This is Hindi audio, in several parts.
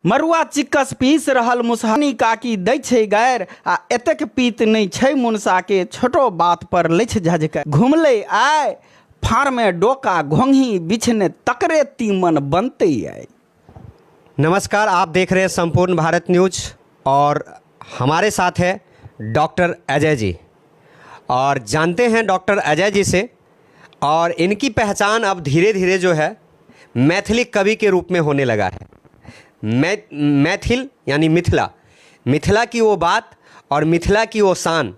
मरुआ चिक्कस पीस रहल मुसहनी काकी दै छै गैर आ एतेक पीत नहीं छै मुनसा के छोटो बात पर लछ झझक घुमले आय फार में डोका घोंघी बिछने तकरे तीमन बनते आय। नमस्कार, आप देख रहे हैं संपूर्ण भारत न्यूज और हमारे साथ है डॉक्टर अजय जी। और जानते हैं डॉक्टर अजय जी से, और इनकी पहचान अब धीरे धीरे जो है मैथिली कवि के रूप में होने लगा है। मैथिल यानी मिथिला की वो बात और मिथिला की वो शान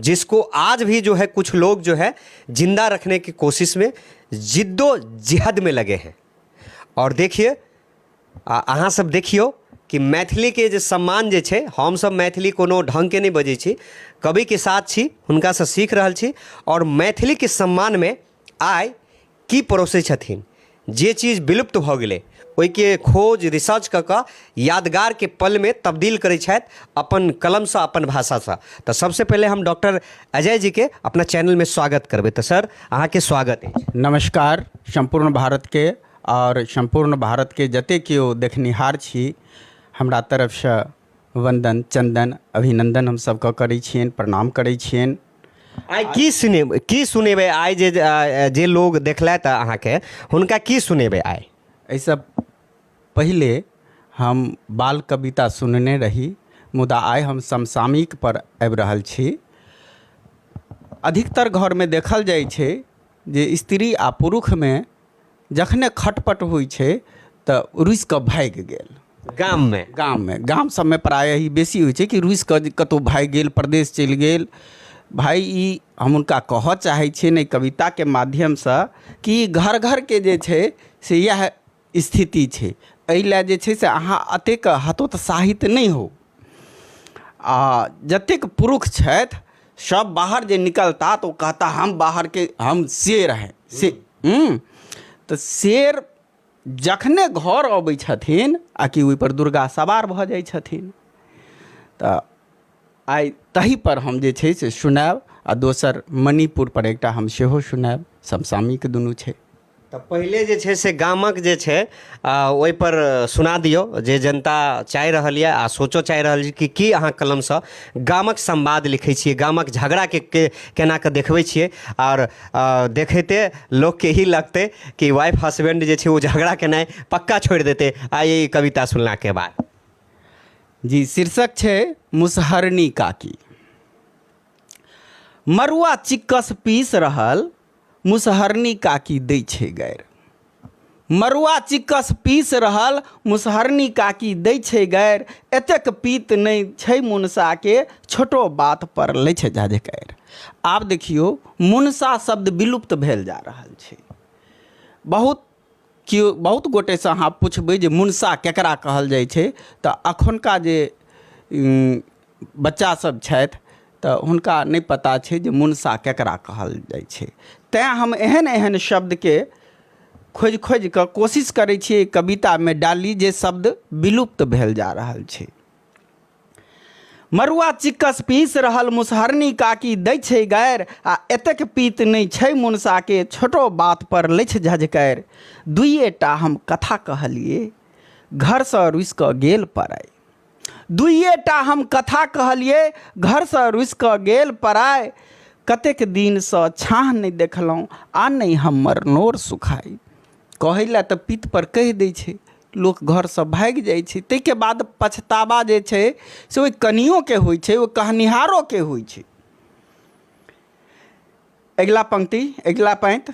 जिसको आज भी जो है कुछ लोग जो है जिंदा रखने की कोशिश में जिद्दोजहद में लगे हैं। और देखिए अहाँ सब देखियो कि मैथिली के जे सम्मान जे छै, हम सब मैथिली कोनो ढंग के नहीं बजै छी, कवि के साथ छी, हुनका से सीख रहल छी और मैथिली के सम्मान में आइ की परोसै छथिन। जे चीज़ विलुप्त भ गेलै ओइके खोज रिसर्च कऽ यादगार के पल में तब्दील करै छथि अपन कलम से, अपन भाषा से। तो सबसे पहले हम डॉक्टर अजय जी के अपना चैनल में स्वागत करबै। तो सर अहाँ के स्वागत है। नमस्कार संपूर्ण भारत के और संपूर्ण भारत के जते केओ देखनिहार छी, हमरा तरफ से वंदन चंदन अभिनंदन हम सबके करै छियनि, प्रणाम करै छियनि। आइ की सुनेबै आइ जे लोग देखलथि अहाँके हुनका की सुनेबै आइ? एहिसँ पहिले हम बाल कविता सुनने रही, मुदा आइ हम समसामयिक पर आबि रहल छी। अधिकतर घर में देखल जाइ छै जे स्त्री आ पुरुष में जखने खटपट होइ छै तऽ रुसि कऽ भागि गेल। गाम सबमे प्रायः ही बेसी होइ छै कि रुसि कऽ कतहु भागि गेल, प्रदेश चलि गेल। भाई ई हम उनका कहऽ चाहै छियै ने कविता के माध्यम से कि घर घर के जे छै से यह स्थिति छै। एहि लए जे छै से अहाँ अतेक हतोत्साहित नहीं हो। जतेक पुरुष छथि सब बाहर जे निकलता तो कहता हम शेर हैं से। तो शेर जखने घर अबै छथिन आ कि ओहि पर दुर्गा सवार भऽ जाइ छथिन। तऽ आइ तही पर हम जे छै से सुनायब, आ दोसर मणिपुर पर एकटा हम सेहो सुनायब। समसामयिक दुनू छै। तो पहले जे छै से गामक जे छै ओहि पर सुना दियौ जे जनता चाहि रहल यऽ आ सोचो चाहि रहल छै कि अहाँ कलम से गामक संवाद लिखै छियै, गामक झगड़ा के केना के देखबै छियै। और देखते लोग के ही लगते कि वाइफ हस्बैंड जे छै वो झगड़ा केनाइ पक्का छोड़ देते आइ कविता सुनला के बाद। जी, शीर्षक छै मुसहरनी काकी। मरुआ चिक्कस पीस रहल मुसहरनी काकी दै छै गैर। मरुआ चिक्कस पीस रहल मुसहरनी काकी दै छै गैर, एतेक पीत नहीं छै मुनसा के छोटो बात पर लै छै झझकैर। आब देखियो मुनसा शब्द विलुप्त भेल जा रहल छै। बहुत गोटे से अहाँ पुछबै जे मुनसा केकरा कहल जाइ छै तऽ अखुनका जे बच्चा सब छथि तऽ हुनका नहीं पता छै जे मुनसा केकरा कहल जाइ छै। तैं हम एहन एहन शब्द के खोज कऽ कोशिश करै छियै कविता में डाली जे शब्द विलुप्त भेल जा रहल छै। मरुआ चिक्कस पीस रहल मुसहरनी काकी दै छै गैर आ एतेक पीत नहीं छै मुनसा के छोटो बात पर लछ झझकैर। दुइएटा हम कथा कहलिए घर से रुसि कऽ गेल पराय। दुइएटा हम कथा कहलिए घर से रुसि कऽ गेल पराय। कतेक दिन से छाह नहीं देखलहुँ आ नहीं हमर नोर सुखाई। कहै लए तऽ पीत पर कहि दै छै, लोक घर से भागि जाइ छै। ताहिके बाद पछतावा जे छै से ओहि कनियो के होइ छै, ओ कहनिहारो के होइ छै। अगिला पंक्ति, अगिला पंक्ति।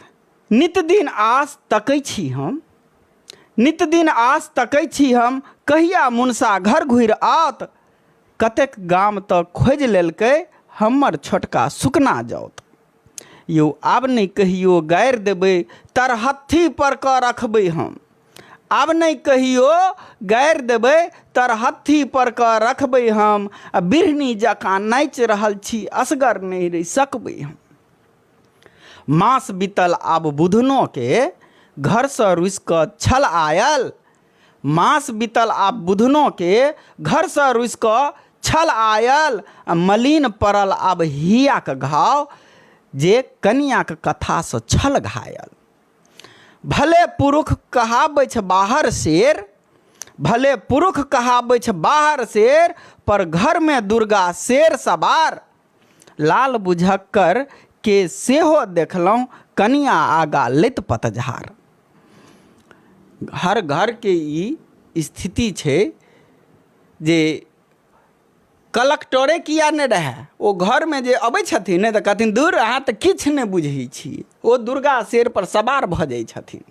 नित दिन आस तकै छी हम, नित दिन आस तकै छी हम, कहिया मुनसा घर घुरि आत। कतेक गाम तऽ खोजि लेलकै हमर छोटका सुकना जाउत। यौ आब नहीं कहियो गारि देबै तरहत्थी पर कऽ रखबै हम। आब नहीं कहियो गारि देबै तरहत्थी पर कऽ रखबै हम। आ बिरहनी जकाँ नाचि रहल छी, असगर नहीं रहि सकबै हम। मास बीतल आब बुधनो के घर से रुसि कऽ छल आयल। मास बीतल आब बुधनो के घर से रुसि कऽ छल आयल। मलिन पड़ल आब हिया के घाव, जे कनिया के कथा से छल घायल। भले पुरुष कहाबै छै बाहर शेर, भले पुरुष कहाबै छ बाहर शेर, पर घर में दुर्गा शेर सवार। लाल बुझक्कर के सेहो देखलहुँ, कनिया आगा लैत पतझार। हर घर के ई स्थिति छै जे कलेक्टरे किया नहीं रहे, वो घर में जे अबै छथिन ने तऽ कहथिन दूर अहाँ तऽ किछु नहीं बुझै छी, ओ दुर्गा शेर पर सवार भऽ जाइ छथिन।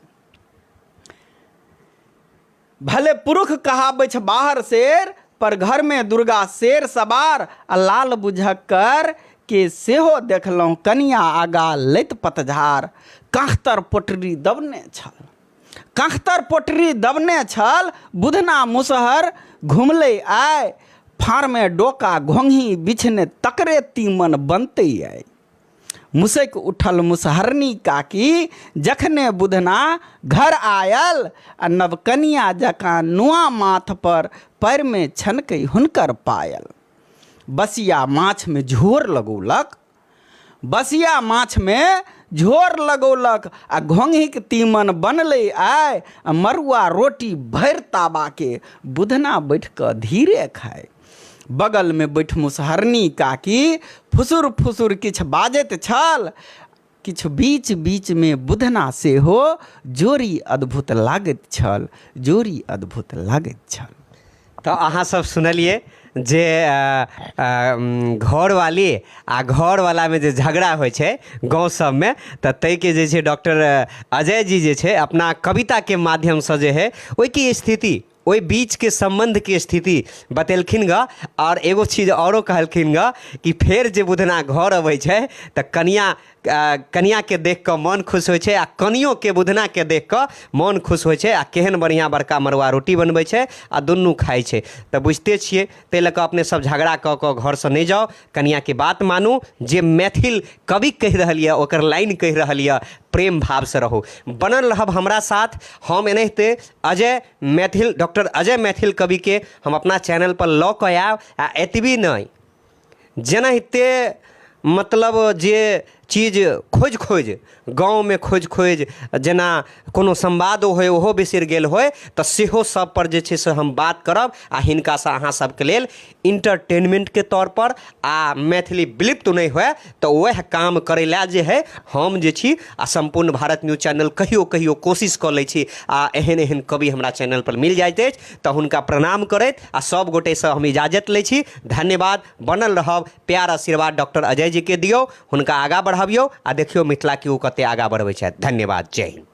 भले पुरुष कहाबै छ बाहर शेर, पर घर में दुर्गा शेर सवार। आ लाल बुझक्कर के सेहो देखलहुँ, कनिया आगा लैत पतझार। काँखतर पोटरी दबने छल, काँखतर पोटरी दबने छल, बुधना मुसहर घुमले आय। फार में डोका घोंघी बिछने तकरे तीमन बनते आय। मुसैक उठल मुसहरनी काकी, जखने बुधना घर आयल। आ नवकनिया जकाँ नुआ माथ पर पैर में छनकै हुनकर पायल। बसिया माछ में झोर लगौलक, बसिया माछ में झोर लगौलक। आ घोंघीक तीमन बनले आय। आ मरुआ रोटी भरि ताबा के बुधना बैठ कऽ धीरे खाय। बगल में बैठ मुसहरनी काकी, फुसुर फुसुर किछु बाजैत छल। किछु बीच बीच में बुधना सेहो जोरी अद्भुत लागैत छल, जोरी अद्भुत लागैत छल। तो अहाँ सब सुनलिए जे घरवाली आ घरवाला में जे झगड़ा होइ छै गाँव सब में, तऽ ताहिके जे छै डॉक्टर अजय जी जे छै अपना कविता के माध्यम से जे है ओहिके स्थिति, ओहि बीच के संबंध के स्थिति बतेलखिन ग। और एगो चीज औरो कहलखिन ग कि फेर जे बुधना घर अबै छै तऽ कनिया के देख कऽ मन खुश होइ छै, आ कनियो के बुधना के देख कऽ मन खुश होइ छै। आ केहन बढ़िया बड़का मरुआ रोटी बनबै छै आ दुनू खाइ छै। तऽ बुझते छियै, ताहि लऽ कऽ अपने सब झगड़ा कऽ कऽ घर से नहीं जाओ, कनिया के बात मानू। जे मैथिल कवि कहि रहल यऽ ओकर लाइन कहि रहल यऽ, प्रेम भाव से रहो, बनल रहब हमरा साथ। हम एनाहिते अजय मैथिल, डॉक्टर अजय मैथिल कवि के हम अपना चैनल पर लऽ कऽ आयब। आ एतबी नहीं, जेनाहिते मतलब जे चीज खोज खोज गाँव में खोज खोज जेना कोनो संवादो होय ओहो बिसरि गेल होय, तऽ सेहो सब पर जे छै से हम बात करब। आ हिनका से अहाँ सबके लेल इंटरटेनमेंट के तौर पर आ मैथिली विलुप्त नहीं होय, तऽ वह काम करे ला जे है हम जे छी आ संपूर्ण भारत न्यूज चैनल कहियो कहियो कोशिश कऽ लै छी। आ एहन एहन कवि हमरा चैनल पर मिल जाइत अछि, तऽ हुनका प्रणाम करैत आ सब गोटे से हम इजाजत लै छी। धन्यवाद, बनल रहब, प्यार आशीर्वाद डॉक्टर अजय जी के दियौ, हुनका आगा बढ़ाबियौ आ देखियौ मिथिला के ओ कते आगा बढ़बै छथि। धन्यवाद, जय हिंद।